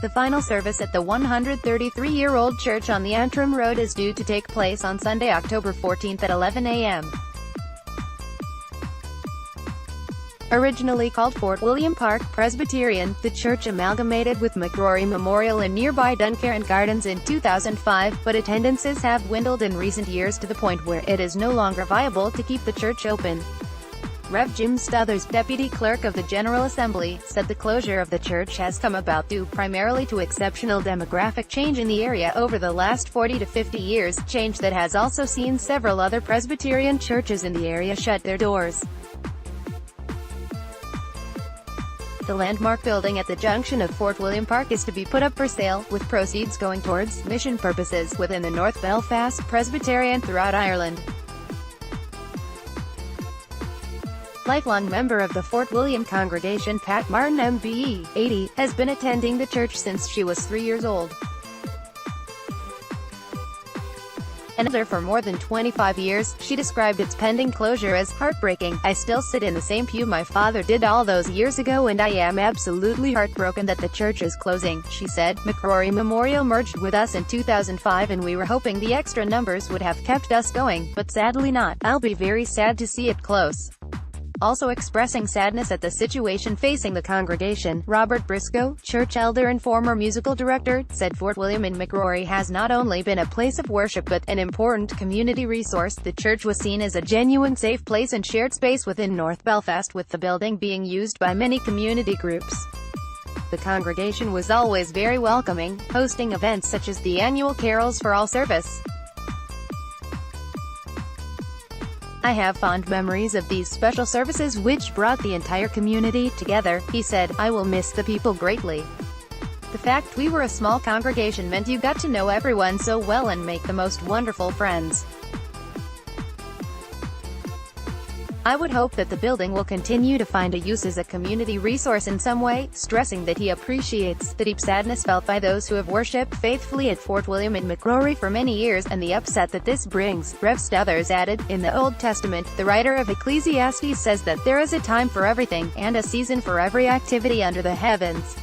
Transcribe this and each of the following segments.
The final service at the 133-year-old church on the Antrim Road is due to take place on Sunday, October 14 at 11 a.m. Originally called Fortwilliam Park Presbyterian, the church amalgamated with Macrory Memorial in nearby Duncairn Gardens in 2005, but attendances have dwindled in recent years to the point where it is no longer viable to keep the church open. Rev Jim Stothers, deputy clerk of the General Assembly, said the closure of the church has come about due primarily to exceptional demographic change in the area over the last 40 to 50 years, change that has also seen several other Presbyterian churches in the area shut their doors. The landmark building at the junction of Fortwilliam Park is to be put up for sale, with proceeds going towards mission purposes within the North Belfast Presbyterian throughout Ireland. Lifelong member of the Fortwilliam congregation Pat Martin MBE, 80, has been attending the church since she was 3 years old. An elder for more than 25 years, she described its pending closure as heartbreaking. "I still sit in the same pew my father did all those years ago and I am absolutely heartbroken that the church is closing," she said. Macrory Memorial merged with us in 2005 and we were hoping the extra numbers would have kept us going, but sadly not. "I'll be very sad to see it close." Also expressing sadness at the situation facing the congregation, Robert Briscoe, church elder and former musical director, said Fortwilliam in Macrory has not only been a place of worship but an important community resource. The church was seen as a genuine safe place and shared space within North Belfast, with the building being used by many community groups. The congregation was always very welcoming, hosting events such as the annual Carols for All service. "I have fond memories of these special services which brought the entire community together," he said. "I will miss the people greatly. The fact we were a small congregation meant you got to know everyone so well and make the most wonderful friends. I would hope that the building will continue to find a use as a community resource in some way," stressing that he appreciates the deep sadness felt by those who have worshipped faithfully at Fortwilliam and Macrory for many years, and the upset that this brings. Rev Stothers added, "In the Old Testament, the writer of Ecclesiastes says that there is a time for everything, and a season for every activity under the heavens.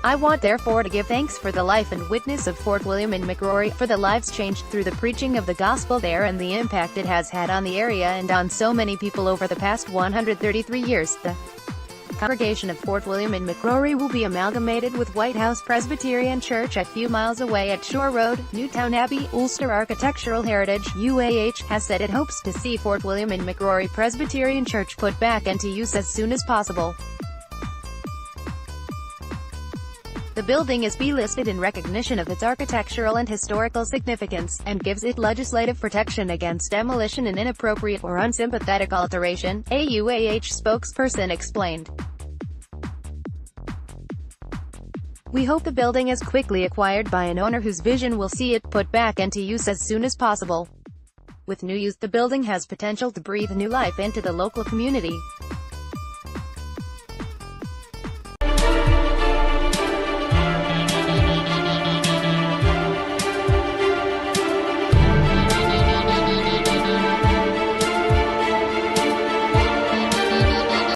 I want therefore to give thanks for the life and witness of Fortwilliam and Macrory, for the lives changed through the preaching of the gospel there and the impact it has had on the area and on so many people over the past 133 years. The congregation of Fortwilliam and Macrory will be amalgamated with White House Presbyterian Church a few miles away at Shore Road, Newtown Abbey. Ulster Architectural Heritage (UAH) has said it hopes to see Fortwilliam and Macrory Presbyterian Church put back into use as soon as possible. The building is B-listed in recognition of its architectural and historical significance, and gives it legislative protection against demolition and inappropriate or unsympathetic alteration," a UAH spokesperson explained. "We hope the building is quickly acquired by an owner whose vision will see it put back into use as soon as possible. With new use, the building has potential to breathe new life into the local community."